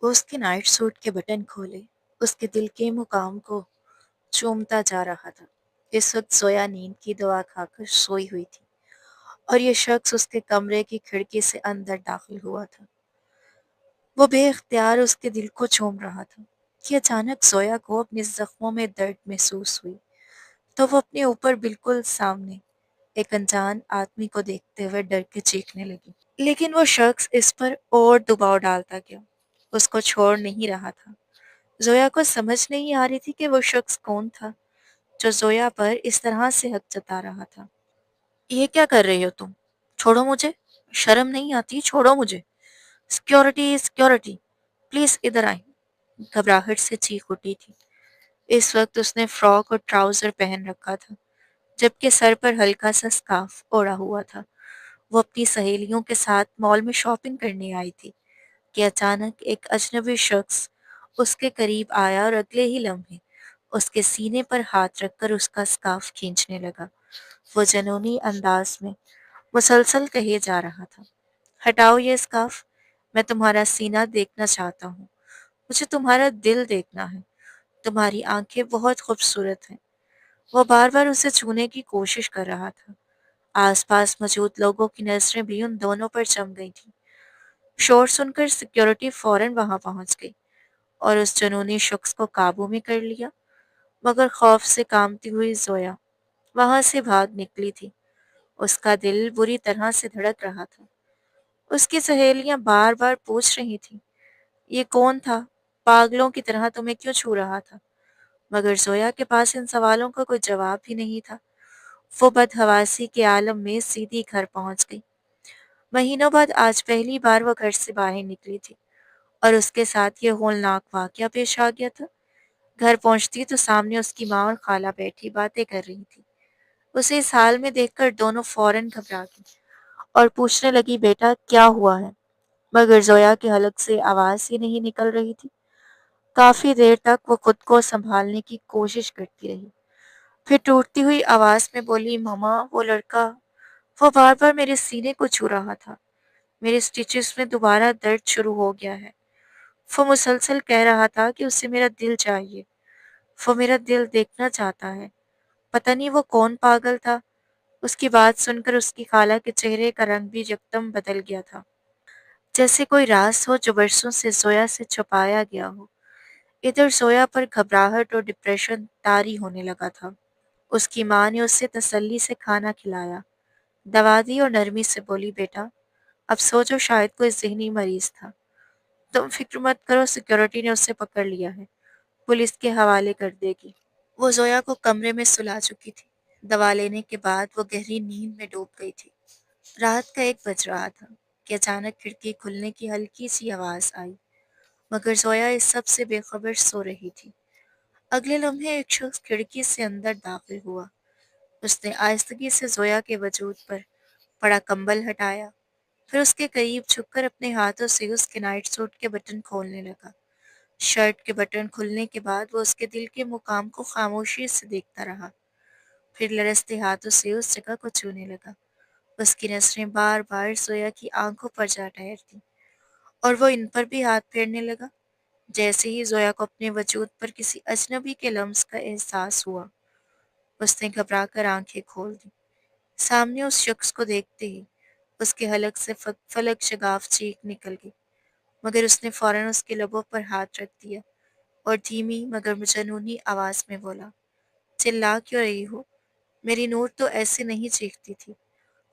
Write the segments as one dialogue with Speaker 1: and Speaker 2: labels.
Speaker 1: وہ اس کے night suit کے بٹن کھولے، اس کے دل کے مقام کو چومتا جا رہا تھا۔ اس وقت زویا نیند کی دوا کھا کر سوئی ہوئی تھی اور یہ شخص اس کے کمرے کی کھڑکی سے اندر داخل ہوا تھا۔ وہ بے اختیار اس کے دل کو چوم رہا تھا کہ اچانک زویا کو اپنے زخموں میں درد محسوس ہوئی، تو وہ اپنے اوپر بالکل سامنے ایک انجان آدمی کو دیکھتے ہوئے ڈر کے چیخنے لگی۔ لیکن وہ شخص اس پر اور دباؤ ڈالتا گیا، اس کو چھوڑ نہیں رہا تھا۔ زویا کو سمجھ نہیں آ رہی تھی کہ وہ شخص کون تھا جو زویا پر اس طرح سے حق جتا رہا تھا۔ یہ کیا کر رہی ہو تم؟ چھوڑو مجھے، شرم نہیں آتی؟ چھوڑو مجھے، سیکیورٹی سیکیورٹی، پلیز ادھر آئیں، گھبراہٹ سے چیخ اٹھی تھی۔ اس وقت اس نے فراک اور ٹراؤزر پہن رکھا تھا، جبکہ سر پر ہلکا سا سکارف اوڑھا ہوا تھا۔ وہ اپنی سہیلیوں کے ساتھ مال میں شاپنگ کرنے آئی تھی کہ اچانک ایک اجنبی شخص اس کے قریب آیا اور اگلے ہی لمحے اس کے سینے پر ہاتھ رکھ کر اس کا سکارف کھینچنے لگا۔ وہ جنونی انداز میں مسلسل کہے جا رہا تھا، ہٹاؤ یہ سکارف، میں تمہارا سینہ دیکھنا چاہتا ہوں، مجھے تمہارا دل دیکھنا ہے، تمہاری آنکھیں بہت خوبصورت ہیں۔ وہ بار بار اسے چھونے کی کوشش کر رہا تھا۔ آس پاس موجود لوگوں کی نظریں بھی ان دونوں پر جم گئی تھیں۔ شور سن کر سیکیورٹی فوراً وہاں پہنچ گئی اور اس جنونی شخص کو قابو میں کر لیا، مگر خوف سے کانپتی ہوئی زویا وہاں سے بھاگ نکلی تھی۔ اس کا دل بری طرح سے دھڑک رہا تھا۔ اس کی سہیلیاں بار بار پوچھ رہی تھیں، یہ کون تھا؟ پاگلوں کی طرح تمہیں کیوں چھو رہا تھا؟ مگر زویا کے پاس ان سوالوں کا کوئی جواب ہی نہیں تھا۔ وہ بدحواسی کے عالم میں سیدھی گھر پہنچ گئی۔ مہینوں بعد آج پہلی بار وہ گھر سے باہر نکلی تھی اور اس کے ساتھ یہ ہولناک واقعہ پیش آ گیا تھا۔ گھر پہنچتی تو سامنے اس کی ماں اور خالہ بیٹھی باتیں کر رہی تھی۔ اسے اس حال میں دیکھ کر دونوں فوراً گھبرا گئی اور پوچھنے لگی، بیٹا کیا ہوا ہے؟ مگر زویا کے حلق سے آواز ہی نہیں نکل رہی تھی۔ کافی دیر تک وہ خود کو سنبھالنے کی کوشش کرتی رہی، پھر ٹوٹتی ہوئی آواز میں بولی، ماما وہ لڑکا، وہ بار بار میرے سینے کو چھو رہا تھا، میرے سٹیچز میں دوبارہ درد شروع ہو گیا ہے، وہ مسلسل کہہ رہا تھا کہ اسے میرا دل چاہیے، وہ میرا دل دیکھنا چاہتا ہے۔ پتہ نہیں وہ کون پاگل تھا۔ اس کی بات سن کر اس کی خالہ کے چہرے کا رنگ بھی یکدم بدل گیا تھا، جیسے کوئی راز ہو جو برسوں سے زویا سے چھپایا گیا ہو۔ ادھر زویا پر گھبراہٹ اور ڈپریشن طاری ہونے لگا تھا۔ اس کی ماں نے اسے تسلی سے کھانا کھلایا، دوا دی اور نرمی سے بولی، بیٹا اب سو جو، شاید کوئی ذہنی مریض تھا، تم فکر مت کرو، سیکیورٹی نے اسے پکڑ لیا ہے، پولیس کے حوالے کر دے گی۔ وہ زویا کو کمرے میں سلا چکی تھی۔ دوا لینے کے بعد وہ گہری نیند میں ڈوب گئی تھی۔ رات کا 1 بج رہا تھا کہ اچانک کھڑکی کھلنے کی ہلکی سی آواز آئی، مگر زویا اس سب سے بے خبر سو رہی تھی۔ اگلے لمحے ایک شخص کھڑکی سے اندر داخل ہوا۔ اس نے آہستگی سے زویا کے وجود پر پڑا کمبل ہٹایا، پھر اس کے قریب جھک کر اپنے ہاتھوں سے اس کے نائٹ سوٹ کے بٹن کھولنے لگا۔ شرٹ کے بٹن کھلنے کے بعد وہ اس کے دل کے مقام کو خاموشی سے دیکھتا رہا، پھر لرزتے ہاتھوں سے اس جگہ کو چھونے لگا۔ اس کی نظریں بار بار زویا کی آنکھوں پر جا ٹھہرتی اور وہ ان پر بھی ہاتھ پھیرنے لگا۔ جیسے ہی زویا کو اپنے وجود پر کسی اجنبی کے لمس کا احساس ہوا، اس نے گھبرا کر آنکھیں کھول دیں۔ سامنے اس شخص کو دیکھتے ہی اس کے حلق سے فلک شگاف چیخ نکل گئی، مگر اس نے فوراً اس کے لبوں پر ہاتھ رکھ دیا اور دھیمی مگر جنونی آواز میں بولا، چلا کیوں رہی ہو؟ میری نور تو ایسے نہیں چیختی تھی،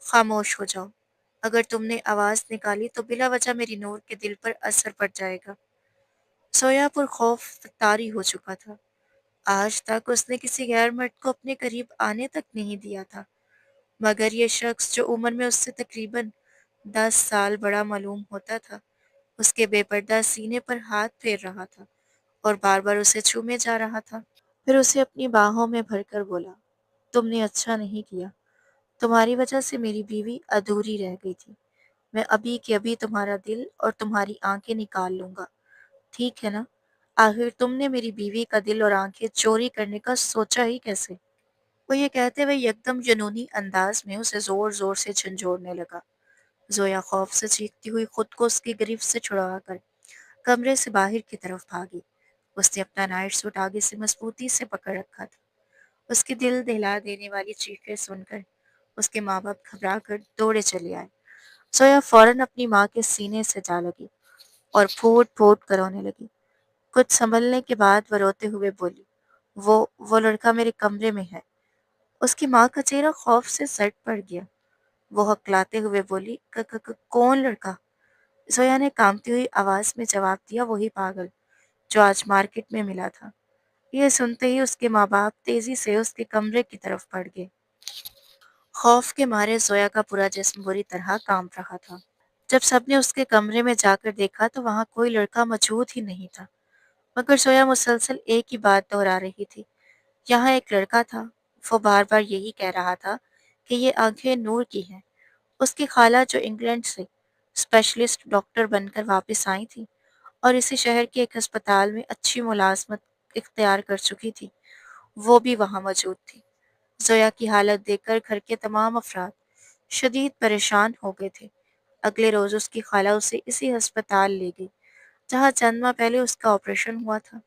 Speaker 1: خاموش ہو جاؤ، اگر تم نے آواز نکالی تو بلا وجہ میری نور کے دل پر اثر پڑ جائے گا۔ سویا پر خوف طاری ہو چکا تھا۔ آج تک اس نے کسی غیر مرد کو اپنے قریب آنے تک نہیں دیا تھا، مگر یہ شخص جو عمر میں اس سے تقریباً 10 سال بڑا معلوم ہوتا تھا، اس کے بے پردہ سینے پر ہاتھ پھیر رہا تھا اور بار بار اسے چھومے جا رہا تھا۔ پھر اسے اپنی باہوں میں بھر کر بولا، تم نے اچھا نہیں کیا، تمہاری وجہ سے میری بیوی ادھوری رہ گئی تھی، میں ابھی کے ابھی تمہارا دل اور تمہاری آنکھیں نکال لوں گا، ٹھیک ہے نا؟ آخر تم نے میری بیوی کا دل اور آنکھیں چوری کرنے کا سوچا ہی کیسے؟ وہ یہ کہتے ہوئے یکدم جنونی انداز میں اسے زور زور سے جھنجھوڑنے لگا۔ زویا خوف سے چیختی ہوئی خود کو اس کی گرفت سے چھڑا کر کمرے سے باہر کی طرف بھاگی۔ اس نے اپنا نائٹ سوٹ آگے سے مضبوطی سے پکڑ رکھا تھا۔ اس کی دل دہلا دینے والی چیخیں سن کر اس کے ماں باپ گھبرا کر دوڑے چلے آئے۔ زویا فوراً اپنی ماں کے سینے سے جا لگی اور پھوٹ پھوٹ کر رونے لگی۔ کچھ سنبھلنے کے بعد وہ روتے ہوئے بولی، وہ لڑکا میرے کمرے میں ہے۔ اس کی ماں کا چہرہ خوف سے سٹ پڑ گیا۔ وہ ہکلاتے ہوئے بولی، کون لڑکا؟ زویا نے کانپتی ہوئی آواز میں جواب دیا، وہی پاگل جو آج مارکیٹ میں ملا تھا۔ یہ سنتے ہی اس کے ماں باپ تیزی سے اس کے کمرے کی طرف بڑھ گئے۔ خوف کے مارے زویا کا پورا جسم بری طرح کانپ رہا تھا۔ جب سب نے اس کے کمرے میں جا کر دیکھا تو وہاں کوئی لڑکا موجود ہی نہیں تھا، مگر زویا مسلسل ایک ہی بات دہرا رہی تھی، یہاں ایک لڑکا تھا۔ وہ بار بار یہی کہہ رہا تھا کہ یہ آنکھیں نور کی ہیں۔ اس کی خالہ جو انگلینڈ سے اسپیشلسٹ ڈاکٹر بن کر واپس آئی تھی اور اسی شہر کے ایک ہسپتال میں اچھی ملازمت اختیار کر چکی تھی، وہ بھی وہاں موجود تھی۔ زویا کی حالت دیکھ کر گھر کے تمام افراد شدید پریشان ہو گئے تھے۔ اگلے روز اس کی خالہ اسے اسی ہسپتال لے گئی جہاں چند ماہ پہلے اس کا آپریشن ہوا تھا۔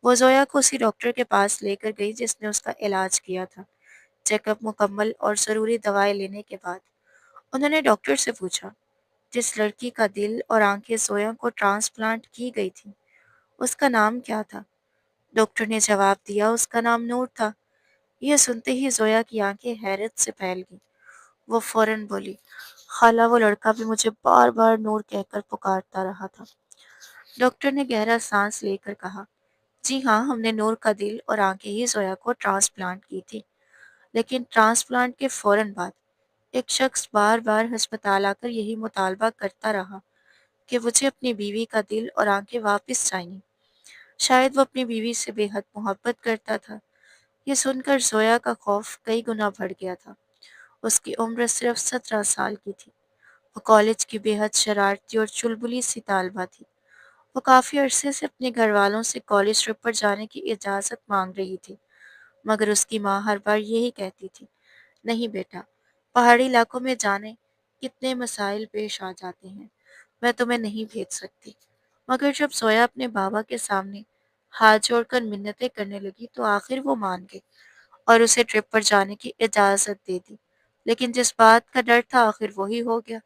Speaker 1: وہ زویا کو اسی ڈاکٹر کے پاس لے کر گئی جس نے اس کا علاج کیا تھا۔ چیک اپ مکمل اور ضروری دوائیں لینے کے بعد انہوں نے ڈاکٹر سے پوچھا، جس لڑکی کا دل اور آنکھیں زویا کو ٹرانسپلانٹ کی گئی تھی اس کا نام کیا تھا؟ ڈاکٹر نے جواب دیا، اس کا نام نور تھا۔ یہ سنتے ہی زویا کی آنکھیں حیرت سے پھیل گئیں۔ وہ فوراً بولی، خالہ وہ لڑکا بھی مجھے بار بار نور کہہ کر پکارتا رہا تھا۔ ڈاکٹر نے گہرا سانس لے کر کہا، جی ہاں، ہم نے نور کا دل اور آنکھیں ہی زویا کو ٹرانسپلانٹ کی تھی، لیکن ٹرانسپلانٹ کے فوراً بعد ایک شخص بار بار ہسپتال آ کر یہی مطالبہ کرتا رہا کہ مجھے اپنی بیوی کا دل اور آنکھیں واپس چاہیے۔ شاید وہ اپنی بیوی سے بے حد محبت کرتا تھا۔ یہ سن کر زویا کا خوف کئی گنا بڑھ گیا تھا۔ اس کی عمر صرف 17 سال کی تھی۔ وہ کالج کی بے حد شرارتی اور چلبلی سی طالبہ تھی۔ وہ کافی عرصے سے اپنے گھر والوں سے کالج ٹرپ پر جانے کی اجازت مانگ رہی تھی، مگر اس کی ماں ہر بار یہی کہتی تھی، نہیں بیٹا، پہاڑی علاقوں میں جانے کتنے مسائل پیش آ جاتے ہیں، میں تمہیں نہیں بھیج سکتی۔ مگر جب زویا اپنے بابا کے سامنے ہاتھ جوڑ کر منتیں کرنے لگی تو آخر وہ مان گئے اور اسے ٹرپ پر جانے کی اجازت دے دی۔ لیکن جس بات کا ڈر تھا آخر وہی ہو گیا۔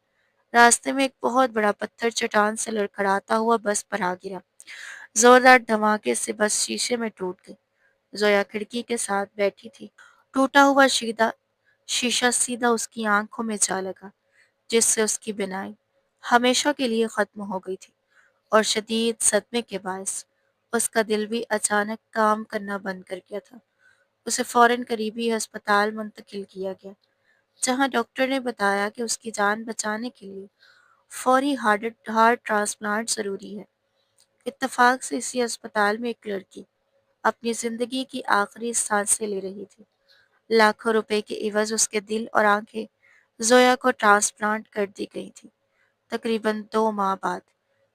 Speaker 1: راستے میں ایک بہت بڑا پتھر چٹان سے لڑکھڑاتا ہوا بس پر آ گرا۔ زوردار دھماکے سے بس شیشے میں ٹوٹ گئی۔ زویا کھڑکی کے ساتھ بیٹھی تھی۔ ٹوٹا ہوا شیشہ سیدھا اس کی آنکھوں میں جا لگا، جس سے اس کی بینائی ہمیشہ کے لیے ختم ہو گئی تھی، اور شدید صدمے کے باعث اس کا دل بھی اچانک کام کرنا بند کر گیا تھا۔ اسے فوراً قریبی ہسپتال منتقل کیا گیا، جہاں ڈاکٹر نے بتایا کہ اس کی جان بچانے کے لیے فوری ہارٹ ٹرانسپلانٹ ضروری ہے۔ اتفاق سے اسی ہسپتال میں ایک لڑکی اپنی زندگی کی آخری سانسیں لے رہی تھی۔ لاکھوں روپے کے عوض اس کے دل اور آنکھیں زویا کو ٹرانسپلانٹ کر دی گئی تھی۔ تقریباً 2 ماہ بعد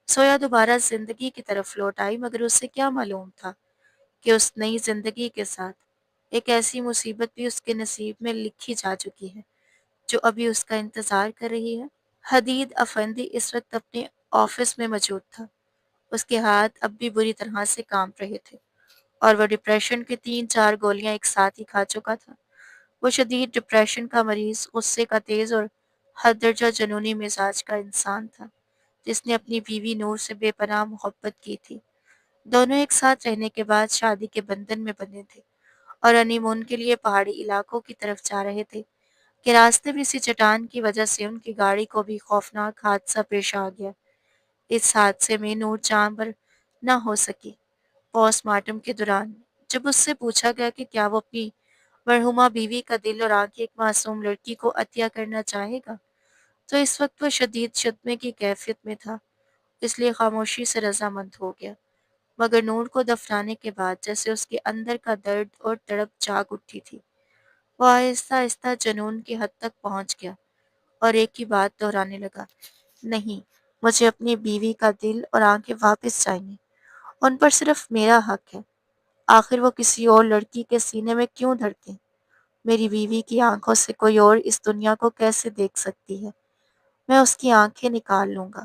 Speaker 1: زویا دوبارہ زندگی کی طرف لوٹ آئی، مگر اسے کیا معلوم تھا کہ اس نئی زندگی کے ساتھ ایک ایسی مصیبت بھی اس کے نصیب میں لکھی جا چکی ہے جو ابھی اس کا انتظار کر رہی ہے۔ حدید افندی اس وقت اپنے آفس میں موجود تھا۔ اس کے ہاتھ اب بھی بری طرح سے کانپ رہے تھے اور وہ ڈپریشن کی 3-4 گولیاں ایک ساتھ ہی کھا چکا تھا۔ وہ شدید ڈپریشن کا مریض، غصے کا تیز اور حد درجہ جنونی مزاج کا انسان تھا، جس نے اپنی بیوی نور سے بے پناہ محبت کی تھی۔ دونوں ایک ساتھ رہنے کے بعد شادی کے بندھن میں بندھے تھے اور ہنی مون کے لیے پہاڑی علاقوں کی طرف جا رہے تھے کہ راستے میں اسی چٹان کی وجہ سے ان کی گاڑی کو بھی خوفناک حادثہ پیش آ گیا۔ اس حادثے میں نور جاں بر نہ ہو سکی۔ پوسٹ مارٹم کے دوران جب اس سے پوچھا گیا کہ کیا وہ اپنی مرحومہ بیوی کا دل اور آنکھیں ایک معصوم لڑکی کو عطیہ کرنا چاہے گا، تو اس وقت وہ شدید صدمے کی کیفیت میں تھا، اس لیے خاموشی سے رضامند ہو گیا۔ مگر نور کو دفنانے کے بعد جیسے اس کے اندر کا درد اور تڑپ جاگ اٹھی تھی۔ وہ آہستہ آہستہ جنون کی حد تک پہنچ گیا اور ایک ہی بات دہرانے لگا، نہیں، مجھے اپنی بیوی کا دل اور آنکھیں واپس چاہیے، ان پر صرف میرا حق ہے۔ آخر وہ کسی اور لڑکی کے سینے میں کیوں دھڑکیں؟ میری بیوی کی آنکھوں سے کوئی اور اس دنیا کو کیسے دیکھ سکتی ہے؟ میں اس کی آنکھیں نکال لوں گا۔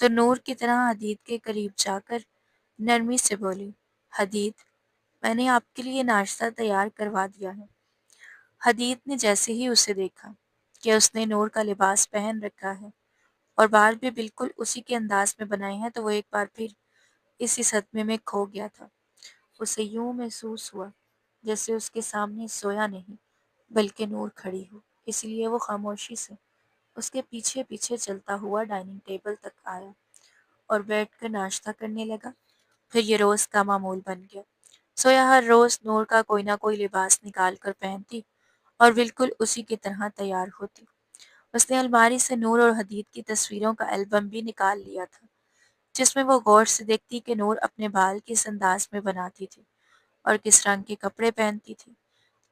Speaker 1: تو نور کی طرح حدید کے قریب جا کر نرمی سے بولی، حدید، میں نے آپ کے لیے ناشتہ تیار کروا دیا ہے۔ حدید نے جیسے ہی اسے دیکھا کہ اس نے نور کا لباس پہن رکھا ہے اور بال بھی بالکل اسی کے انداز میں بنائے ہیں، تو وہ ایک بار پھر اسی صدمے میں کھو گیا تھا۔ اسے یوں محسوس ہوا جیسے اس کے سامنے سویا نہیں بلکہ نور کھڑی ہو، اس لیے وہ خاموشی سے اس کے پیچھے پیچھے چلتا ہوا ڈائننگ ٹیبل تک آیا اور بیٹھ کر ناشتہ کرنے لگا۔ پھر یہ روز کا معمول بن گیا۔ سویا ہر روز نور کا کوئی نہ کوئی لباس نکال کر پہنتی اور بالکل اسی کی طرح تیار ہوتی۔ اس نے الماری سے نور اور حدید کی تصویروں کا البم بھی نکال لیا تھا، جس میں وہ غور سے دیکھتی کہ نور اپنے بال کس انداز میں بناتی تھی اور کس رنگ کے کپڑے پہنتی تھی۔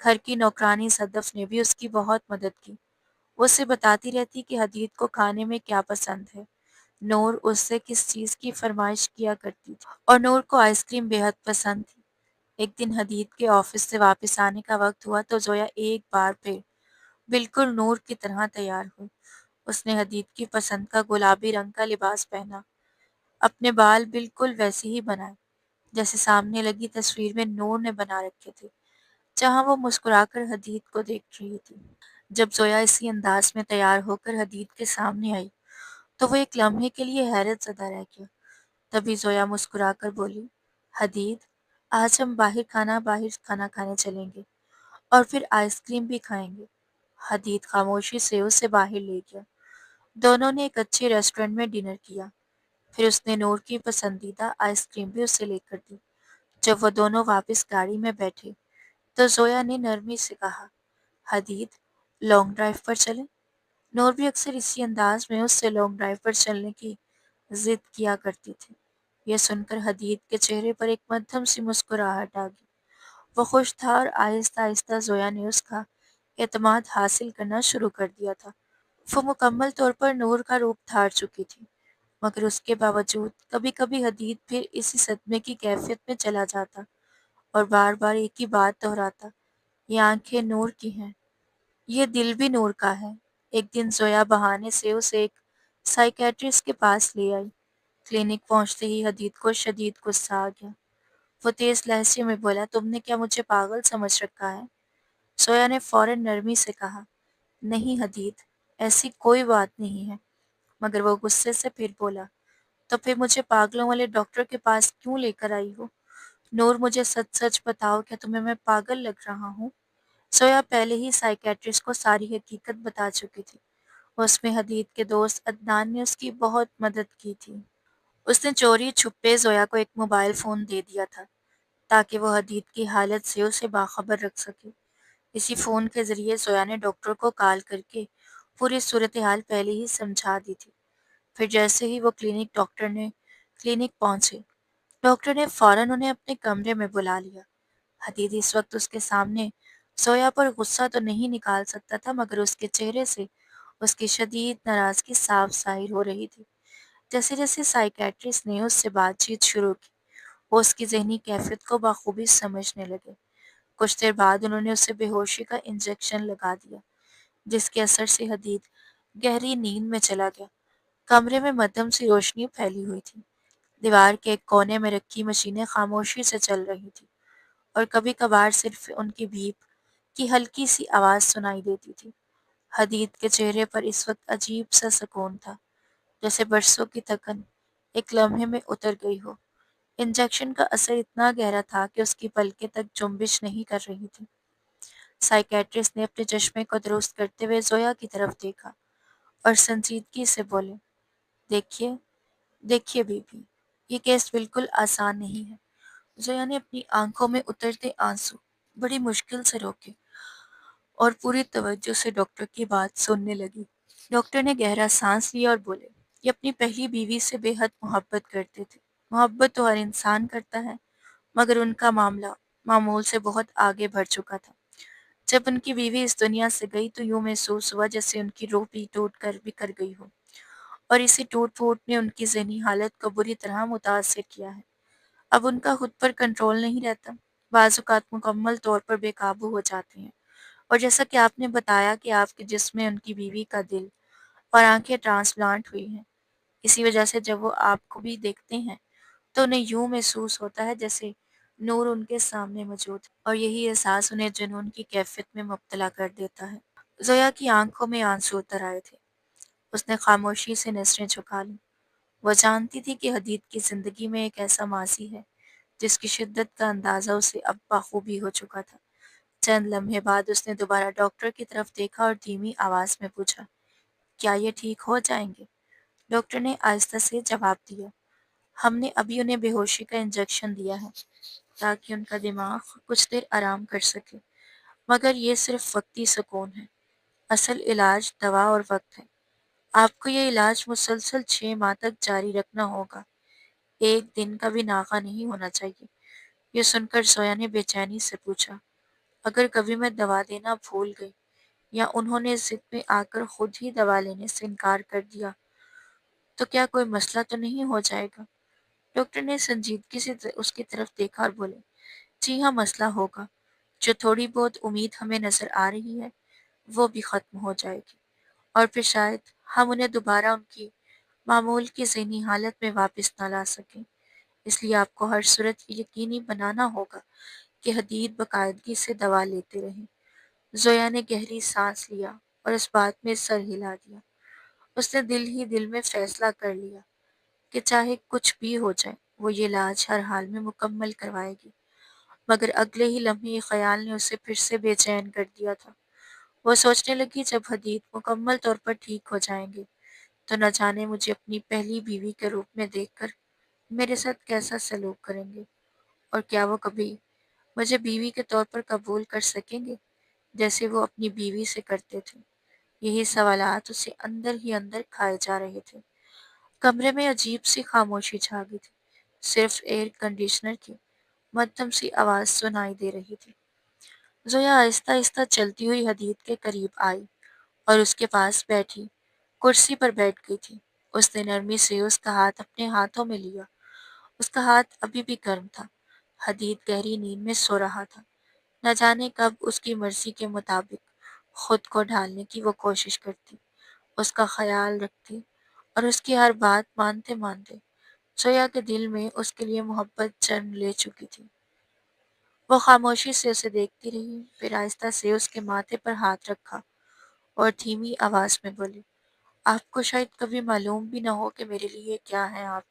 Speaker 1: گھر کی نوکرانی صدف نے بھی اس کی بہت مدد کی۔ وہ اسے بتاتی رہتی کہ حدید کو کھانے میں کیا پسند ہے، نور اس سے کس چیز کی فرمائش کیا کرتی تھی، اور نور کو آئس کریم بے حد پسند تھی۔ ایک دن حدید کے آفس سے واپس آنے کا وقت ہوا تو زویا ایک بار پھر بالکل نور کی طرح تیار ہوئی۔ اس نے حدید کی پسند کا گلابی رنگ کا لباس پہنا، اپنے بال بالکل ویسے ہی بنائے جیسے سامنے لگی تصویر میں نور نے بنا رکھے تھے، جہاں وہ مسکرا کر حدید کو دیکھ رہی تھی۔ جب زویا اسی انداز میں تیار ہو کر حدید کے سامنے آئی تو وہ ایک لمحے کے لیے حیرت زدہ رہ گیا۔ تبھی زویا مسکرا کر بولی، حدید، آج ہم باہر کھانا کھانے چلیں گے اور پھر آئس کریم بھی کھائیں گے۔ حدید خاموشی سے اسے باہر لے گیا۔ دونوں نے ایک اچھے ریسٹورنٹ میں ڈنر کیا، پھر اس نے نور کی پسندیدہ آئس کریم بھی اسے لے کر دی۔ جب وہ دونوں واپس گاڑی میں بیٹھے تو زویا نے نرمی سے کہا، حدید، لانگ ڈرائیو پر چلیں؟ نور بھی اکثر اسی انداز میں اس سے لانگ ڈرائیو پر چلنے کی ضد کیا کرتی تھی۔ یہ سن کر حدید کے چہرے پر ایک مدھم سی مسکراہٹ آ گئی۔ وہ خوش تھا اور آہستہ آہستہ زویا نے اس کا اعتماد حاصل کرنا شروع کر دیا تھا۔ وہ مکمل طور پر نور کا روپ دھار چکی تھی، مگر اس کے باوجود کبھی کبھی حدید پھر اسی صدمے کی کیفیت میں چلا جاتا اور بار بار ایک ہی بات دہراتا، یہ آنکھیں نور کی ہیں، یہ دل بھی نور کا ہے۔ ایک دن زویا بہانے سے اسے ایک سائیکیٹرسٹ کے پاس لے آئی۔ کلینک پہنچتے ہی حدید کو شدید غصہ آ گیا۔ وہ تیز لہجے میں بولا، تم نے کیا مجھے پاگل سمجھ رکھا ہے؟ زویا نے فوراً نرمی سے کہا، نہیں حدید، ایسی کوئی بات نہیں ہے۔ مگر وہ غصے سے پھر بولا، تو پھر مجھے پاگلوں والے ڈاکٹر کے پاس کیوں لے کر آئی ہو؟ نور، مجھے سچ سچ بتاؤ، کیا تمہیں میں پاگل لگ رہا ہوں؟ سویا پہلے ہی سائیکیٹرسٹ کو ساری حقیقت بتا چکی تھی۔ اس میں حدید کے دوست عدنان نے اس کی بہت مدد کی تھی۔ اس نے چوری چھپے زویا کو ایک موبائل فون دے دیا تھا تاکہ وہ حدید کی حالت سے اسے باخبر رکھ سکے۔ اسی فون کے ذریعے زویا نے ڈاکٹر کو کال کر کے پوری صورتحال پہلے ہی سمجھا دی تھی۔ پھر جیسے ہی وہ کلینک پہنچے، ڈاکٹر نے فوراً انہیں اپنے کمرے میں بلا لیا۔ حدید اس وقت اس کے سامنے زویا پر غصہ تو نہیں نکال سکتا تھا، مگر اس کے چہرے سے اس کی شدید ناراضگی صاف ظاہر ہو رہی تھی۔ جیسے جیسے سائیکیٹرسٹ نے اس سے بات چیت شروع کی، وہ اس کی ذہنی کیفیت کو بخوبی سمجھنے لگے۔ کچھ دیر بعد انہوں نے اسے بے ہوشی کا انجیکشن لگا دیا، جس کے اثر سے حدید گہری نیند میں چلا گیا۔ کمرے میں مدھم سی روشنی پھیلی ہوئی تھی۔ دیوار کے ایک کونے میں رکھی مشینیں خاموشی سے چل رہی تھیں اور کبھی کبھار صرف ان کی بیپ کی ہلکی سی آواز سنائی دیتی تھی۔ حدید کے چہرے پر اس وقت عجیب سا سکون تھا، جیسے برسوں کی تھکن ایک لمحے میں اتر گئی ہو۔ انجیکشن کا اثر اتنا گہرا تھا کہ اس کی پلکیں تک جنبش نہیں کر رہی تھیں۔ سائیکیٹرسٹ نے اپنے چشمے کو درست کرتے ہوئے زویا کی طرف دیکھا اور سنجیدگی سے بولے، دیکھیے دیکھیے بی بی، یہ کیس بالکل آسان نہیں ہے۔ زویا نے اپنی آنکھوں میں اترتے آنسو بڑی مشکل سے روکے اور پوری توجہ سے ڈاکٹر کی بات سننے لگی۔ ڈاکٹر نے گہرا سانس لیا اور بولے، یہ اپنی پہلی بیوی سے بے حد محبت کرتے تھے۔ محبت تو ہر انسان کرتا ہے، مگر ان کا معاملہ معمول سے بہت آگے بڑھ چکا تھا۔ جب ان کی بیوی اس دنیا سے گئی تو یوں محسوس ہوا جیسے ان کی روح بھی ٹوٹ کر بکھر گئی ہو، اور اسی ٹوٹ پھوٹ نے ان کی ذہنی حالت کو بری طرح متاثر کیا ہے۔ اب ان کا خود پر کنٹرول نہیں رہتا، بعض اوقات مکمل طور پر بے قابو ہو جاتے ہیں، اور جیسا کہ آپ نے بتایا کہ آپ کے جسم میں ان کی بیوی کا دل اور آنکھیں ٹرانسپلانٹ ہوئی ہیں، اسی وجہ سے جب وہ آپ کو بھی دیکھتے ہیں تو انہیں یوں محسوس ہوتا ہے جیسے نور ان کے سامنے موجود ہے، اور یہی احساس انہیں جنون کی کیفیت میں مبتلا کر دیتا ہے۔ زویا کی آنکھوں میں آنسو اتر آئے تھے۔ اس نے خاموشی سے نظریں جھکا لیں۔ وہ جانتی تھی کہ حدید کی زندگی میں ایک ایسا ماضی ہے جس کی شدت کا اندازہ اسے اب بخوبی ہو چکا تھا۔ چند لمحے بعد اس نے دوبارہ ڈاکٹر کی طرف دیکھا اور دھیمی آواز میں پوچھا، کیا یہ ٹھیک ہو جائیں گے؟ ڈاکٹر نے آہستہ سے جواب دیا، ہم نے ابھی انہیں بے ہوشی کا انجیکشن دیا ہے تاکہ ان کا دماغ کچھ دیر آرام کر سکے، مگر یہ صرف وقتی سکون ہے۔ اصل علاج دوا اور وقت ہے۔ آپ کو یہ علاج مسلسل 6 ماہ تک جاری رکھنا ہوگا۔ ایک دن کا بھی ناغہ نہیں ہونا چاہیے۔ یہ سن کر زویا نے بے چینی سے پوچھا، اگر کبھی میں دوا دینا بھول گئی یا انہوں نے ضد میں آ کر خود ہی دوا لینے سے انکار کر دیا تو کیا کوئی مسئلہ تو نہیں ہو جائے گا؟ ڈاکٹر نے سنجیدگی سے اس کی طرف دیکھا اور بولے، جی ہاں مسئلہ ہوگا۔ جو تھوڑی بہت امید ہمیں نظر آ رہی ہے وہ بھی ختم ہو جائے گی، اور پھر شاید ہم انہیں دوبارہ ان کی معمول کی ذہنی حالت میں واپس نہ لا سکیں۔ اس لیے آپ کو ہر صورت یہ یقینی بنانا ہوگا کہ حدید باقاعدگی سے دوا لیتے رہیں۔ زویا نے گہری سانس لیا اور اس بات میں سر ہلا دیا۔ اس نے دل ہی دل میں فیصلہ کر لیا کہ چاہے کچھ بھی ہو جائے وہ یہ علاج ہر حال میں مکمل کروائے گی۔ مگر اگلے ہی لمحے یہ خیال نے اسے پھر سے بے چین کر دیا تھا۔ وہ سوچنے لگی، جب حدید مکمل طور پر ٹھیک ہو جائیں گے تو نہ جانے مجھے اپنی پہلی بیوی کے روپ میں دیکھ کر میرے ساتھ کیسا سلوک کریں گے، اور کیا وہ کبھی مجھے بیوی کے طور پر قبول کر سکیں گے جیسے وہ اپنی بیوی سے کرتے تھے؟ یہی سوالات اسے اندر ہی اندر کھائے جا رہے تھے۔ کمرے میں عجیب سی خاموشی چھا گئی تھی۔ صرف ایئر کنڈیشنر کی مدھم سی آواز سنائی دے رہی تھی۔ زویا آہستہ آہستہ چلتی ہوئی حدید کے قریب آئی اور اس کے پاس بیٹھی کرسی پر بیٹھ گئی تھی۔ اس نے نرمی سے اس کا ہاتھ اپنے ہاتھوں میں لیا۔ اس کا ہاتھ ابھی بھی گرم تھا۔ حدید گہری نیند میں سو رہا تھا۔ نہ جانے کب اس کی مرضی کے مطابق خود کو ڈھالنے کی وہ کوشش کرتی، اس کا خیال رکھتی اور اس کی ہر بات مانتے مانتے زویا کے دل میں اس کے لیے محبت جنم لے چکی تھی۔ وہ خاموشی سے اسے دیکھتی رہی، پھر آہستہ سے اس کے ماتھے پر ہاتھ رکھا اور دھیمی آواز میں بولی، آپ کو شاید کبھی معلوم بھی نہ ہو کہ میرے لیے کیا ہیں آپ۔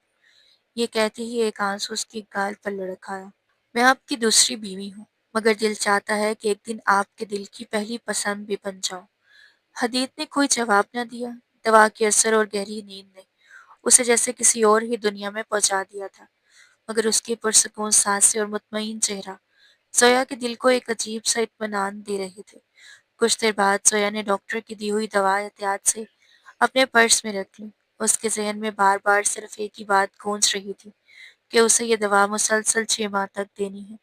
Speaker 1: یہ کہتے ہی ایک آنسو اس کی گال پر لڑک آیا۔ میں آپ کی دوسری بیوی ہوں، مگر دل چاہتا ہے کہ ایک دن آپ کے دل کی پہلی پسند بھی بن جاؤں۔ حدید نے کوئی جواب نہ دیا۔ دوا کے اثر اور گہری نیند نے اسے جیسے کسی اور ہی دنیا میں پہنچا دیا تھا، مگر اس کی پرسکون سانسیں اور مطمئن چہرہ زویا کے دل کو ایک عجیب سا اطمینان دے رہے تھے۔ کچھ دیر بعد زویا نے ڈاکٹر کی دی ہوئی دوا احتیاط سے اپنے پرس میں رکھ لی۔ اس کے ذہن میں بار بار صرف ایک ہی بات گونج رہی تھی کہ اسے یہ دوا مسلسل 6 ماہ تک دینی ہے،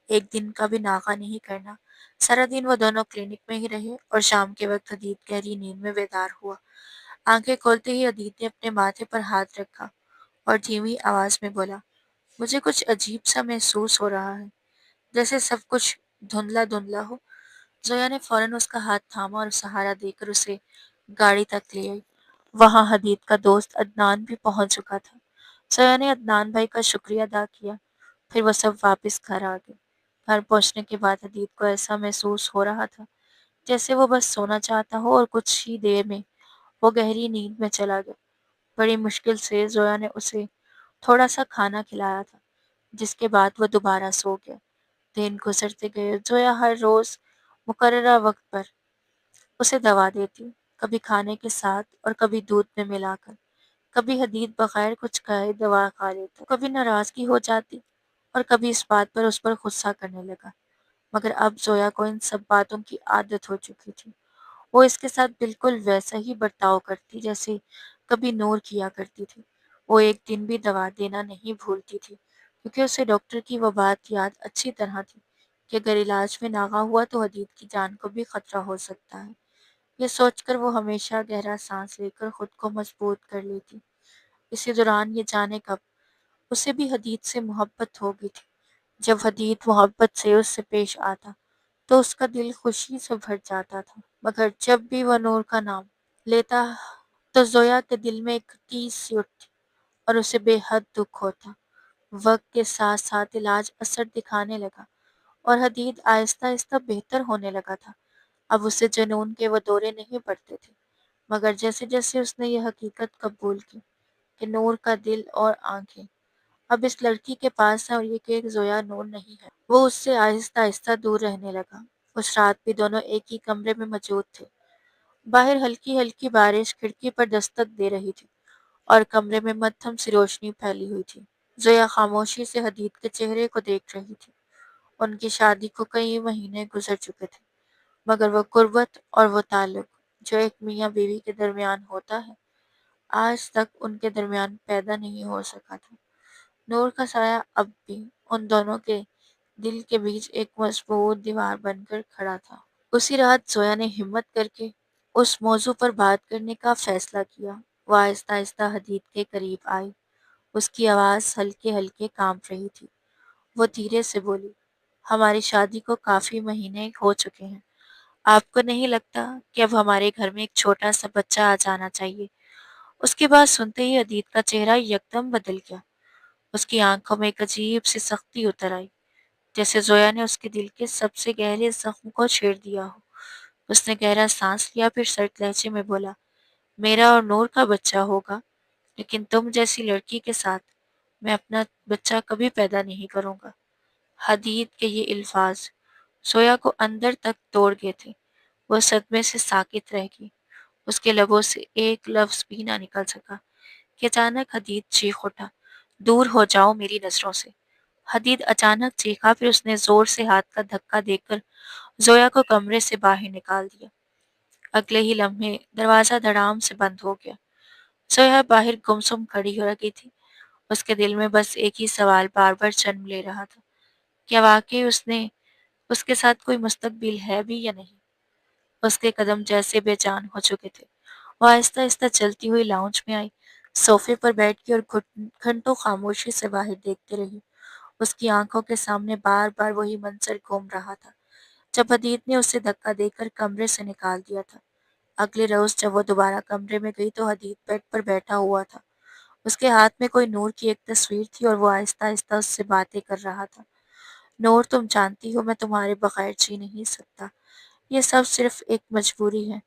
Speaker 1: ایک دن کا بھی ناغہ نہیں کرنا۔ سارا دن وہ دونوں کلینک میں ہی رہے اور شام کے وقت حدید گہری نیند میں بیدار ہوا۔ آنکھیں کھولتے ہی حدید نے اپنے ماتھے پر ہاتھ رکھا اور دھیمی آواز میں بولا، مجھے کچھ عجیب سا محسوس ہو رہا ہے، جیسے سب کچھ دھندلا دھندلا ہو۔ زویا نے فوراً اس کا ہاتھ تھاما اور سہارا دے کر اسے گاڑی تک لے آئی۔ وہاں حدید کا دوست عدنان بھی پہنچ چکا تھا۔ زویا نے عدنان بھائی کا شکریہ ادا کیا، پھر وہ سب واپس گھر آ گئے۔ گھر پہنچنے کے بعد حدید کو ایسا محسوس ہو رہا تھا جیسے وہ بس سونا چاہتا ہو، اور کچھ ہی دیر میں وہ گہری نیند میں چلا گیا۔ بڑی مشکل سے زویا نے اسے تھوڑا سا کھانا کھلایا تھا، جس کے بعد وہ دوبارہ سو گیا۔ دن گزرتے گئے۔ زویا ہر روز مقررہ وقت پر اسے دوا دیتی، کبھی کھانے کے ساتھ اور کبھی دودھ میں ملا کر۔ کبھی حدید بغیر کچھ کہے دوا کھا لیتا، کبھی ناراضگی ہو جاتی اور کبھی اس بات پر اس پر غصہ کرنے لگا، مگر اب زویا کو ان سب باتوں کی عادت ہو چکی تھی۔ وہ اس کے ساتھ بالکل ویسا ہی برتاؤ کرتی جیسے کبھی نور کیا کرتی تھی۔ وہ ایک دن بھی دوا دینا نہیں بھولتی تھی، کیونکہ اسے ڈاکٹر کی وہ بات یاد اچھی طرح تھی کہ اگر علاج میں ناغہ ہوا تو حدید کی جان کو بھی خطرہ ہو سکتا ہے۔ یہ سوچ کر وہ ہمیشہ گہرا سانس لے کر خود کو مضبوط کر لیتی۔ اسی دوران یہ جانے کب اسے بھی حدید سے محبت ہو گئی تھی۔ جب حدید محبت سے اس سے پیش آتا تو اس کا دل خوشی سے بھر جاتا تھا، مگر جب بھی وہ نور کا نام لیتا تو زویا کے دل میں ایک ٹیس سی اٹھتی اور اسے بے حد دکھ ہوتا۔ وقت کے ساتھ ساتھ علاج اثر دکھانے لگا اور حدید آہستہ آہستہ بہتر ہونے لگا تھا۔ اب اسے جنون کے وہ دورے نہیں پڑتے تھے، مگر جیسے جیسے اس نے یہ حقیقت قبول کی کہ نور کا دل اور آنکھیں اب اس لڑکی کے پاس ہے اور یہ کہ زویا نور نہیں ہے، وہ اس سے آہستہ آہستہ دور رہنے لگا۔ اس رات بھی دونوں ایک ہی کمرے میں موجود تھے۔ باہر ہلکی ہلکی بارش کھڑکی پر دستک دے رہی تھی اور کمرے میں مدھم سی روشنی پھیلی ہوئی تھی۔ زویا خاموشی سے حدید کے چہرے کو دیکھ رہی تھی۔ ان کی شادی کو کئی مہینے گزر چکے تھے، مگر وہ قربت اور وہ تعلق جو ایک میاں بیوی کے درمیان ہوتا ہے، آج تک ان کے درمیان پیدا نہیں ہو سکا تھا۔ نور کا سایہ اب بھی ان دونوں کے دل کے بیچ ایک مضبوط دیوار بن کر کھڑا تھا۔ اسی رات زویا نے ہمت کر کے اس موضوع پر بات کرنے کا فیصلہ کیا۔ وہ آہستہ آہستہ حدید کے قریب آئی۔ اس کی آواز ہلکے ہلکے کانپ رہی تھی۔ وہ دھیرے سے بولی، ہماری شادی کو کافی مہینے ہو چکے ہیں۔ آپ کو نہیں لگتا کہ اب ہمارے گھر میں ایک چھوٹا سا بچہ آ جانا چاہیے؟ اس کی بات سنتے ہی حدید کا چہرہ یکدم بدل گیا۔ اس کی آنکھوں میں ایک عجیب سی سختی اتر آئی، جیسے زویا نے اس کے دل کے سب سے گہرے زخم کو چھیڑ دیا ہو۔ اس نے گہرا سانس لیا، پھر سرد لہجے میں بولا، میرا اور نور کا بچہ ہوگا، لیکن تم جیسی لڑکی کے ساتھ میں اپنا بچہ کبھی پیدا نہیں کروں گا۔ حدید کے یہ الفاظ زویا کو اندر تک توڑ گئے تھے۔ وہ صدمے سے ساکت رہ گئی۔ اس کے لبوں سے ایک لفظ بھی نہ نکل سکا کہ اچانک حدید چیخ اٹھا، دور ہو جاؤ میری نظروں سے۔ حدید اچانک چیخا، پھر اس نے زور سے ہاتھ کا دھکا دے کر زویا کو کمرے سے باہر نکال دیا۔ اگلے ہی لمحے دروازہ دھڑام سے بند ہو گیا۔ زویا باہر گمسم کھڑی ہو گئی تھی۔ اس کے دل میں بس ایک ہی سوال بار بار جنم لے رہا تھا، کیا واقعی اس کے ساتھ کوئی مستقبل ہے بھی یا نہیں؟ اس کے قدم جیسے بے جان ہو چکے تھے۔ وہ آہستہ آہستہ چلتی ہوئی لاؤنج میں آئی، صوفے پر بیٹھ کے اور گھنٹوں خاموشی سے باہر دیکھتے رہی۔ اس کی آنکھوں کے سامنے بار بار وہی منظر گھوم رہا تھا جب حدید نے اسے دھکا دے کر کمرے سے نکال دیا تھا۔ اگلے روز جب وہ دوبارہ کمرے میں گئی تو حدید بیڈ پر بیٹھا ہوا تھا۔ اس کے ہاتھ میں کوئی نور کی ایک تصویر تھی اور وہ آہستہ آہستہ اس سے باتیں کر رہا تھا۔ نور، تم جانتی ہو میں تمہارے بغیر جی نہیں سکتا۔ یہ سب صرف ایک مجبوری ہے۔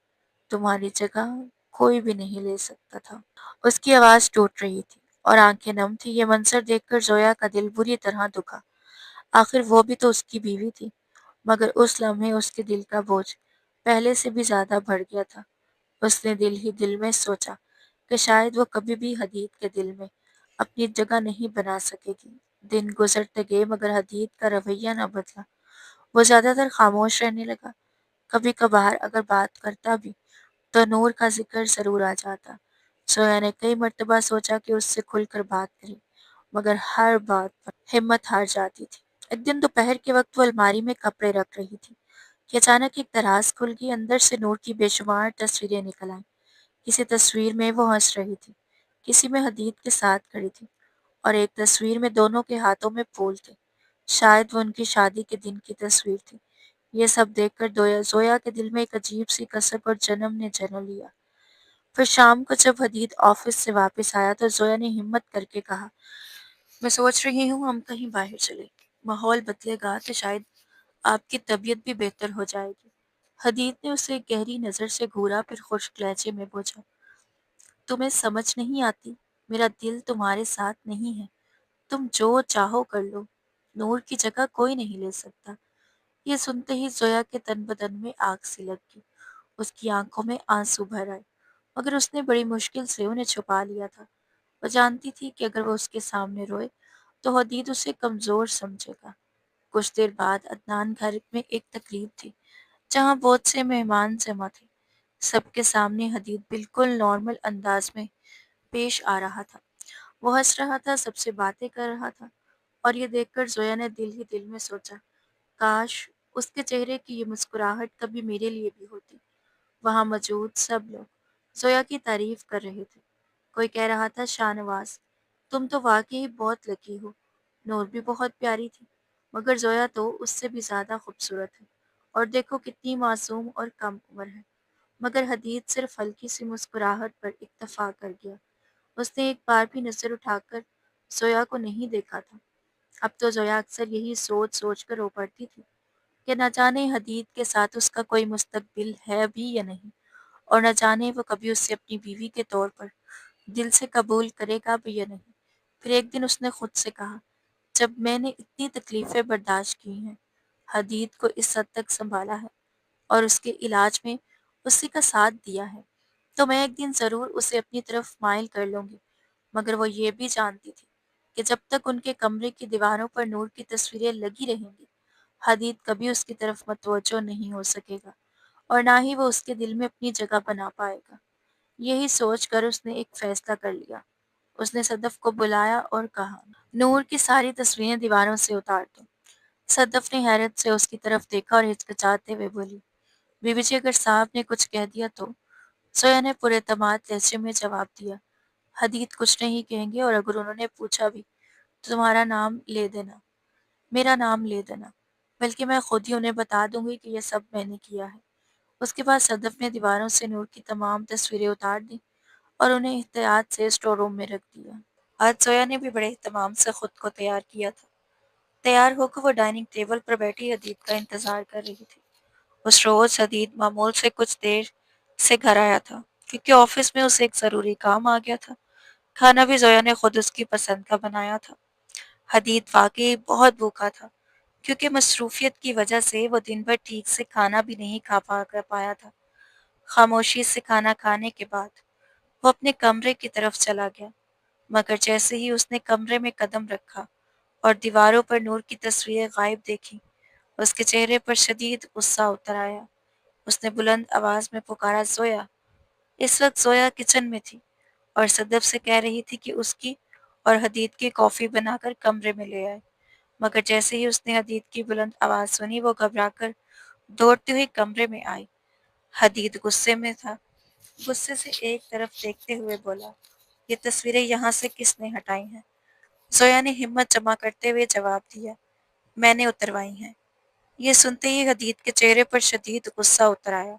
Speaker 1: تمہاری جگہ کوئی بھی نہیں لے سکتا تھا۔ اس کی آواز ٹوٹ رہی تھی اور آنکھیں نم تھی۔ یہ منظر دیکھ کر زویا کا دل بری طرح دکھا۔ آخر وہ بھی تو اس کی بیوی تھی، مگر اس لمحے اس کے دل کا بوجھ پہلے سے بھی زیادہ بڑھ گیا تھا۔ اس نے دل ہی دل میں سوچا کہ شاید وہ کبھی بھی حدید کے دل میں اپنی جگہ نہیں بنا سکے گی۔ دن گزرتے گئے مگر حدید کا رویہ نہ بدلا۔ وہ زیادہ تر خاموش رہنے لگا۔ کبھی کبھار اگر بات کرتا بھی تو نور کا ذکر ضرور آ جاتا۔ سویا نے کئی مرتبہ سوچا کہ اس سے کھل کر بات کرے، مگر ہر بات پر ہمت ہار جاتی تھی۔ ایک دن دوپہر کے وقت وہ الماری میں کپڑے رکھ رہی تھی کہ اچانک ایک دراز کھل گئی۔ اندر سے نور کی بے شمار تصویریں نکل آئیں۔ کسی تصویر میں وہ ہنس رہی تھی، کسی میں حدید کے ساتھ کھڑی تھی اور ایک تصویر میں دونوں کے ہاتھوں میں پھول تھے۔ شاید وہ ان کی شادی کے دن کی تصویر تھی۔ یہ سب دیکھ کر زویا کے دل میں ایک عجیب سی کسک اور جنم نے جنم لیا۔ پھر شام کو جب حدید آفس سے واپس آیا تو زویا نے ہمت کر کے کہا، میں سوچ رہی ہوں ہم کہیں باہر چلیں۔ ماحول بدلے گا تو شاید آپ کی طبیعت بھی بہتر ہو جائے گی۔ حدید نے اسے گہری نظر سے گھورا، پھر خشک لہجے میں پوچھا، تمہیں سمجھ نہیں آتی؟ میرا دل تمہارے ساتھ نہیں ہے۔ تم جو چاہو کر لو، نور کی جگہ کوئی نہیں لے سکتا۔ یہ سنتے ہی زویا کے تن بدن میں آگ سی لگ گئی۔ اس کی آنکھوں میں آنسو بھر آئے، مگر اس نے بڑی مشکل سے انہیں چھپا لیا تھا۔ وہ جانتی تھی کہ اگر وہ اس کے سامنے روئے تو حدید اسے کمزور سمجھے گا۔ کچھ دیر بعد عدنان گھر میں ایک تقریب تھی جہاں بہت سے مہمان جمع تھے۔ سب کے سامنے حدید بالکل نارمل انداز میں پیش آ رہا تھا۔ وہ ہنس رہا تھا، سب سے باتیں کر رہا تھا، اور یہ دیکھ کر زویا نے دل ہی دل میں سوچا، کاش اس کے چہرے کی یہ مسکراہٹ کبھی میرے لیے بھی ہوتی۔ وہاں موجود سب لوگ زویا کی تعریف کر رہے تھے۔ کوئی کہہ رہا تھا، شاہ نواز، تم تو واقعی بہت لکی ہو۔ نور بھی بہت پیاری تھی، مگر زویا تو اس سے بھی زیادہ خوبصورت ہے، اور دیکھو کتنی معصوم اور کم عمر ہے۔ مگر حدید صرف ہلکی سی مسکراہٹ پر اکتفا کر گیا۔ اس نے ایک بار بھی نظر اٹھا کر زویا کو نہیں دیکھا تھا۔ اب تو زویا اکثر یہی سوچ سوچ کر رو پڑتی تھی کہ نہ جانے حدید کے ساتھ اس کا کوئی مستقبل ہے بھی یا نہیں، اور نہ جانے وہ کبھی اسے اپنی بیوی کے طور پر دل سے قبول کرے گا بھی یا نہیں۔ پھر ایک دن اس نے خود سے کہا، جب میں نے اتنی تکلیفیں برداشت کی ہیں، حدید کو اس حد تک سنبھالا ہے اور اس کے علاج میں اسی کا ساتھ دیا ہے، تو میں ایک دن ضرور اسے اپنی طرف مائل کر لوں گی۔ مگر وہ یہ بھی جانتی تھی کہ جب تک ان کے کمرے کی دیواروں پر نور کی تصویریں لگی رہیں گی، حدید کبھی اس کی طرف متوجہ نہیں ہو سکے گا، اور نہ ہی وہ اس کے دل میں اپنی جگہ بنا پائے گا۔ یہی سوچ کر اس نے ایک فیصلہ کر لیا۔ اس نے صدف کو بلایا اور کہا، نور کی ساری تصویریں دیواروں سے اتار دو۔ صدف نے حیرت سے اس کی طرف دیکھا اور ہچکچاتے ہوئے بولی، بیوی جی اگر صاحب نے کچھ کہہ دیا تو؟ سویا نے پورے اعتماد لہجے میں جواب دیا، حدید کچھ نہیں کہیں گے، اور اگر انہوں نے پوچھا بھی تو تمہارا نام لے دینا، میرا نام لے دینا، بلکہ میں خود ہی انہیں بتا دوں گی کہ یہ سب میں نے کیا ہے۔ اس کے بعد صدف نے دیواروں سے نور کی تمام تصویریں اتار دیں اور انہیں احتیاط سے اسٹور روم میں رکھ دیا۔ آج زویا نے بھی بڑے اہتمام سے خود کو تیار کیا تھا۔ تیار ہو کر وہ ڈائننگ ٹیبل پر بیٹھی حدید کا انتظار کر رہی تھی۔ اس روز حدید معمول سے کچھ دیر سے گھر آیا تھا، کیونکہ آفس میں اسے ایک ضروری کام آ گیا تھا۔ کھانا بھی زویا نے خود اس کی پسند کا بنایا تھا۔ حدید واقعی بہت بھوکا تھا، کیونکہ مصروفیت کی وجہ سے وہ دن بھر ٹھیک سے کھانا بھی نہیں کھا پایا تھا۔ خاموشی سے کھانا کھانے کے بعد وہ اپنے کمرے کی طرف چلا گیا، مگر جیسے ہی اس نے کمرے میں قدم رکھا اور دیواروں پر نور کی تصویریں غائب دیکھی، اس کے چہرے پر شدید غصہ اتر آیا۔ اس نے بلند آواز میں پکارا، زویا! اس وقت زویا کچن میں تھی اور صدف سے کہہ رہی تھی کہ اس کی اور حدید کی کافی بنا کر کمرے میں لے آئے، مگر جیسے ہی اس نے حدید کی بلند آواز سنی، وہ گھبرا کر دوڑتے ہوئے کمرے میں آئی۔ حدید غصے میں تھا، غصے سے ایک طرف دیکھتے ہوئے بولا، یہ تصویریں یہاں سے کس نے ہٹائی ہیں؟ زویا نے ہمت جمع کرتے ہوئے جواب دیا، میں نے اتروائی ہیں۔ یہ سنتے ہی حدید کے چہرے پر شدید غصہ اتر آیا۔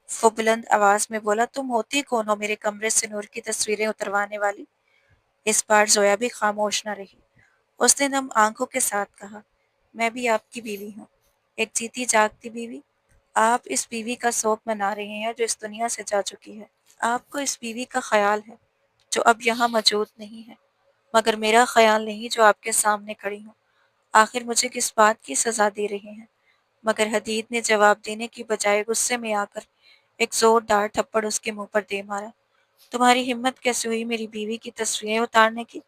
Speaker 1: وہ بلند آواز میں بولا، تم ہوتی کون ہو میرے کمرے سے نور کی تصویریں اتروانے والی؟ اس بار زویا بھی خاموش نہ رہی۔ اس نے نم آنکھوں کے ساتھ کہا، میں بھی آپ کی بیوی ہوں، ایک جیتی جاگتی بیوی۔ آپ اس بیوی کا شوق منا رہے ہیں جو اس دنیا سے جا چکی ہے۔ آپ کو اس بیوی کا خیال ہے جو اب یہاں موجود نہیں ہے، مگر میرا خیال نہیں جو آپ کے سامنے کھڑی ہوں۔ آخر مجھے کس بات کی سزا دے رہے ہیں؟ مگر حدید نے جواب دینے کی بجائے غصے میں آ کر ایک زوردار تھپڑ اس کے منہ پر دے مارا۔ تمہاری ہمت کیسے ہوئی میری بیوی کی تصویریں اتارنے کی؟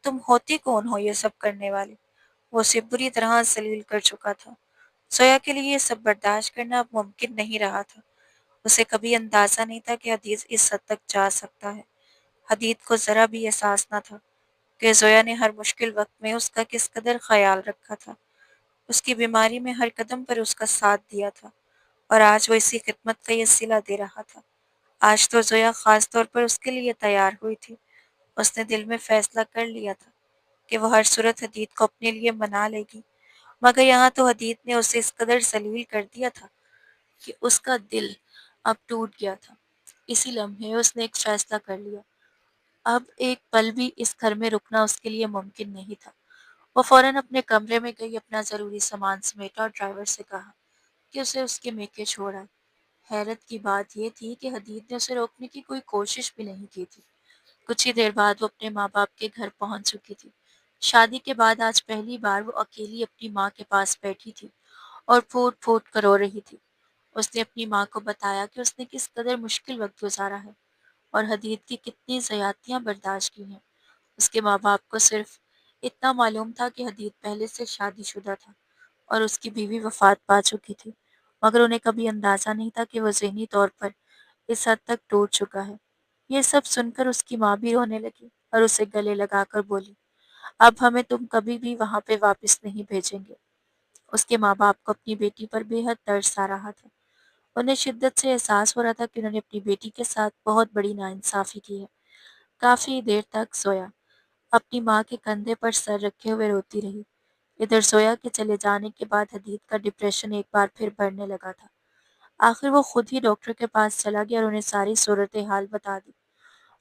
Speaker 1: تم ہوتی کون ہو یہ سب کرنے والی؟ وہ اسے بری طرح ذلیل کر چکا تھا۔ زویا کے لیے یہ سب برداشت کرنا اب ممکن نہیں رہا تھا۔ اسے کبھی اندازہ نہیں تھا کہ حدید اس حد تک جا سکتا ہے۔ حدید کو ذرا بھی احساس نہ تھا کہ زویا نے ہر مشکل وقت میں اس کا کس قدر خیال رکھا تھا، اس کی بیماری میں ہر قدم پر اس کا ساتھ دیا تھا، اور آج وہ اسی خدمت کا یہ صلہ دے رہا تھا۔ آج تو زویا خاص طور پر اس کے لیے تیار ہوئی تھی۔ اس نے دل میں فیصلہ کر لیا تھا کہ وہ ہر صورت حدید کو اپنے لیے منا لے گی، مگر یہاں تو حدید نے اسے اس قدر ذلیل کر دیا تھا کہ اس کا دل اب ٹوٹ گیا تھا۔ اسی لمحے اس نے ایک فیصلہ کر لیا، اب ایک پل بھی اس گھر میں رکنا اس کے لیے ممکن نہیں تھا۔ وہ فوراً اپنے کمرے میں گئی، اپنا ضروری سامان سمیٹا اور ڈرائیور سے کہا کہ اسے اس کے میکے چھوڑ آئے۔ حیرت کی بات یہ تھی کہ حدید نے اسے روکنے کی کوئی کوشش بھی نہیں کی تھی۔ کچھ ہی دیر بعد وہ اپنے ماں باپ کے گھر پہنچ چکی تھی۔ شادی کے بعد آج پہلی بار وہ اکیلی اپنی ماں کے پاس بیٹھی تھی اور پھوٹ پھوٹ کر رو رہی تھی۔ اس نے اپنی ماں کو بتایا کہ اس نے کس قدر مشکل وقت گزارا ہے اور حدید کی کتنی زیادتیاں برداشت کی ہیں۔ اس کے ماں باپ کو صرف اتنا معلوم تھا کہ حدید پہلے سے شادی شدہ تھا اور اس کی بیوی وفات پا چکی تھی، مگر انہیں کبھی اندازہ نہیں تھا کہ وہ ذہنی طور پر اس حد تک ٹوٹ چکا ہے۔ یہ سب سن کر اس کی ماں بھی رونے لگی اور اسے گلے لگا کر بولی، اب ہمیں تم کبھی بھی وہاں پہ واپس نہیں بھیجیں گے۔ اس کے ماں باپ کو اپنی بیٹی پر بے حد ترس آ رہا تھا۔ انہیں شدت سے احساس ہو رہا تھا کہ انہوں نے اپنی بیٹی کے ساتھ بہت بڑی ناانصافی کی ہے۔ کافی دیر تک زویا اپنی ماں کے کندھے پر سر رکھے ہوئے روتی رہی۔ ادھر زویا کے چلے جانے کے بعد حدید کا ڈپریشن ایک بار پھر بڑھنے لگا تھا۔ آخر وہ خود ہی ڈاکٹر کے پاس چلا گیا اور انہیں ساری صورتحال بتا دی۔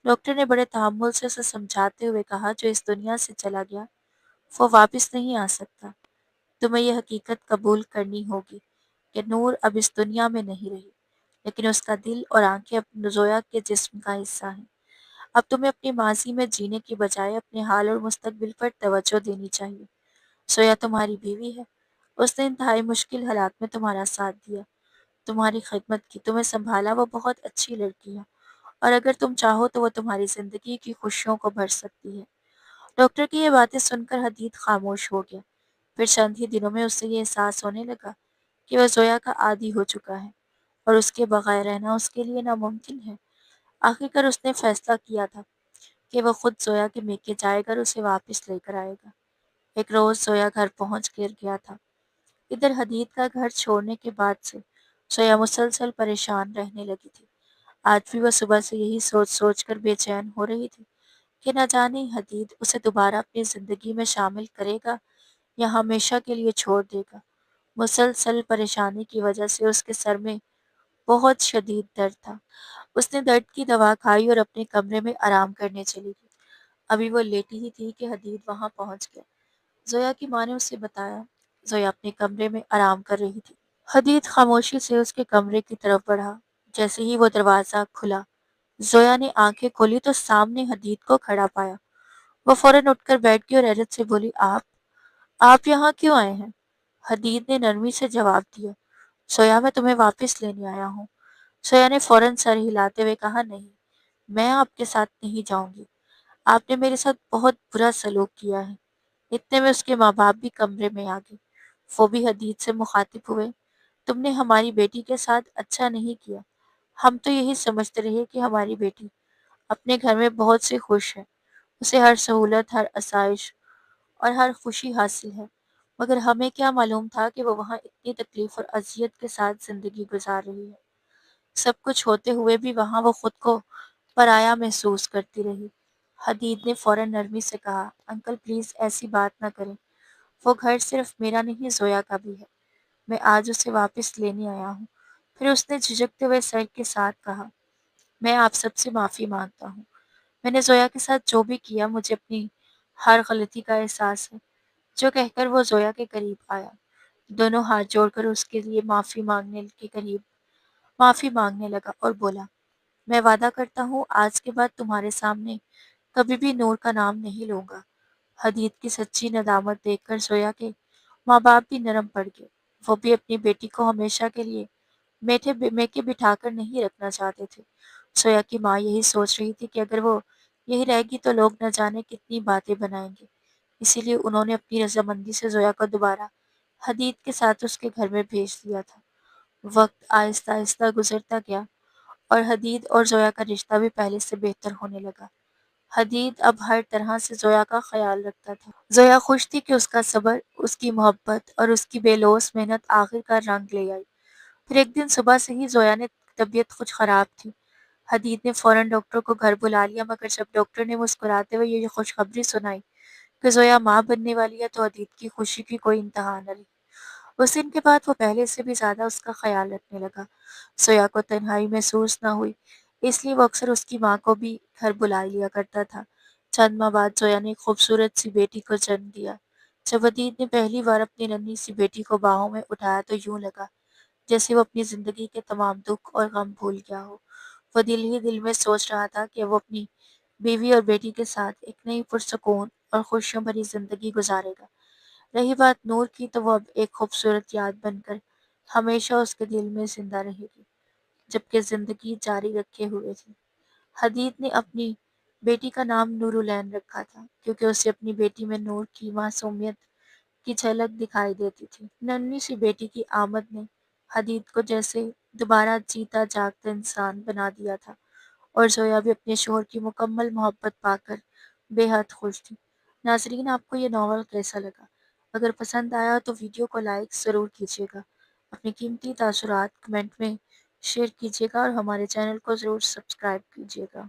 Speaker 1: ڈاکٹر نے بڑے تحمل سے اسے سمجھاتے ہوئے کہا، جو اس دنیا سے چلا گیا وہ واپس نہیں آ سکتا۔ تمہیں یہ حقیقت قبول کرنی ہوگی کہ نور اب اس دنیا میں نہیں رہی، لیکن اس کا دل اور آنکھیں اب زویا کے جسم کا حصہ ہیں۔ اب تمہیں اپنے ماضی میں جینے کی بجائے اپنے حال اور مستقبل پر توجہ دینی چاہیے۔ زویا تمہاری بیوی ہے، اس نے انتہائی مشکل حالات میں تمہارا ساتھ دیا، تمہاری خدمت کی، تمہیں سنبھالا۔ وہ بہت اچھی لڑکی ہے اور اگر تم چاہو تو وہ تمہاری زندگی کی خوشیوں کو بھر سکتی ہے۔ ڈاکٹر کی یہ باتیں سن کر حدید خاموش ہو گیا۔ پھر چند ہی دنوں میں اسے یہ احساس ہونے لگا کہ وہ زویا کا عادی ہو چکا ہے اور اس کے بغیر رہنا اس کے لیے ناممکن ہے۔ آخرکار اس نے فیصلہ کیا تھا کہ وہ خود زویا کے میکے جائے گا اور اسے واپس لے کر آئے گا۔ ایک روز زویا گھر پہنچ گر گیا تھا۔ ادھر حدید کا گھر چھوڑنے کے بعد سے زویا مسلسل پریشان رہنے لگی تھی۔ آج بھی وہ صبح سے یہی سوچ سوچ کر بے چین ہو رہی تھی کہ نہ جانے حدید اسے دوبارہ اپنی زندگی میں شامل کرے گا یا ہمیشہ کے لیے چھوڑ دے گا۔ مسلسل پریشانی کی وجہ سے اس کے سر میں بہت شدید درد تھا۔ اس نے درد کی دوا کھائی اور اپنے کمرے میں آرام کرنے چلی گئی۔ ابھی وہ لیٹی ہی تھی کہ حدید وہاں پہنچ گیا۔ زویا کی ماں نے اسے بتایا۔ زویا اپنے کمرے میں آرام کر رہی تھی۔ حدید خاموشی سے اس کے کمرے کی طرف بڑھا۔ جیسے ہی وہ دروازہ کھلا، زویا نے آنکھیں کھولی تو سامنے حدید کو کھڑا پایا۔ وہ فوراً اٹھ کر بیٹھ گئی اور حیرت سے بولی، آپ یہاں کیوں آئے ہیں؟ حدید نے نرمی سے جواب دیا، زویا میں تمہیں واپس لینے آیا ہوں۔ زویا نے فوراً سر ہلاتے ہوئے کہا، نہیں، میں آپ کے ساتھ نہیں جاؤں گی۔ آپ نے میرے ساتھ بہت برا سلوک کیا ہے۔ اتنے میں اس کے ماں باپ بھی کمرے میں آ گئے۔ وہ بھی حدید سے مخاطب ہوئے، تم نے ہماری بیٹی کے ساتھ اچھا نہیں کیا۔ ہم تو یہی سمجھتے رہے کہ ہماری بیٹی اپنے گھر میں بہت سے خوش ہے، اسے ہر سہولت، ہر آسائش اور ہر خوشی حاصل ہے، مگر ہمیں کیا معلوم تھا کہ وہ وہاں اتنی تکلیف اور اذیت کے ساتھ زندگی گزار رہی ہے۔ سب کچھ ہوتے ہوئے بھی وہاں وہ خود کو پرایا محسوس کرتی رہی۔ حدید نے فوراً نرمی سے کہا، انکل پلیز ایسی بات نہ کریں، وہ گھر صرف میرا نہیں زویا کا بھی ہے، میں آج اسے واپس لینے آیا ہوں۔ پھر اس نے جھجکتے ہوئے سر کے ساتھ کہا، میں آپ سب سے معافی مانگتا ہوں، میں نے زویا کے ساتھ جو بھی کیا مجھے اپنی ہر غلطی کا احساس ہے۔ جو کہہ کر وہ زویا کے قریب آیا، دونوں ہاتھ جوڑ کر اس کے لیے معافی مانگنے لگا اور بولا، میں وعدہ کرتا ہوں آج کے بعد تمہارے سامنے کبھی بھی نور کا نام نہیں لوں گا۔ حدید کی سچی ندامت دیکھ کر زویا کے ماں باپ بھی نرم پڑ گئے۔ وہ بھی اپنی بیٹی کو ہمیشہ کے لیے میکے بٹھا کر نہیں رکھنا چاہتے تھے۔ زویا کی ماں یہی سوچ رہی تھی کہ اگر وہ یہی رہے گی تو لوگ نہ جانے کتنی باتیں بنائیں گے۔ اسی لیے انہوں نے اپنی رضامندی سے زویا کو دوبارہ حدید کے ساتھ اس کے گھر میں بھیج دیا تھا۔ وقت آہستہ آہستہ گزرتا گیا اور حدید اور زویا کا رشتہ بھی پہلے سے بہتر ہونے لگا۔ حدید اب ہر طرح سے زویا کا خیال رکھتا تھا۔ زویا خوش تھی کہ اس کا صبر، اس کی محبت اور اس کی بے لوث محنت آخر کار رنگ لے آئی۔ پھر ایک دن صبح سے ہی زویا نے طبیعت کچھ خراب تھی۔ حدید نے فوراً ڈاکٹر کو گھر بلا لیا، مگر جب ڈاکٹر نے مسکراتے ہوئے یہ خوشخبری سنائی کہ زویا ماں بننے والی ہے تو حدید کی خوشی کی کوئی انتہا نہ رہی۔ اس دن کے بعد وہ پہلے سے بھی زیادہ اس کا خیال رکھنے لگا۔ زویا کو تنہائی محسوس نہ ہوئی، اس لیے وہ اکثر اس کی ماں کو بھی گھر بلا لیا کرتا تھا۔ چند ماہ بعد زویا نے ایک خوبصورت سی بیٹی کو جنم دیا۔ جب حدید نے پہلی بار اپنی ننھی سی بیٹی کو باہوں میں اٹھایا تو یوں لگا جیسے وہ اپنی زندگی کے تمام دکھ اور غم بھول گیا ہو۔ وہ دل ہی دل میں سوچ رہا تھا کہ وہ اپنی بیوی اور بیٹی کے ساتھ ایک نئی پرسکون اور خوشیوں بھری زندگی گزارے گا۔ رہی بات نور کی تو وہ اب ایک خوبصورت یاد بن کر ہمیشہ اس کے دل میں زندہ رہے گی، جبکہ زندگی جاری رکھے ہوئے تھی۔ حدید نے اپنی بیٹی کا نام نورالعین رکھا تھا کیونکہ اسے اپنی بیٹی میں نور کی معصومیت کی جھلک دکھائی دیتی تھی۔ ننھی سی بیٹی کی آمد نے حدید کو جیسے دوبارہ جیتا جاگتا انسان بنا دیا تھا اور زویا بھی اپنے شوہر کی مکمل محبت پا کر بے حد خوش تھی۔ ناظرین، آپ کو یہ ناول کیسا لگا؟ اگر پسند آیا تو ویڈیو کو لائک ضرور کیجیے گا، اپنی قیمتی تاثرات کمنٹ میں شیئر کیجیے گا اور ہمارے چینل کو ضرور سبسکرائب کیجیے گا۔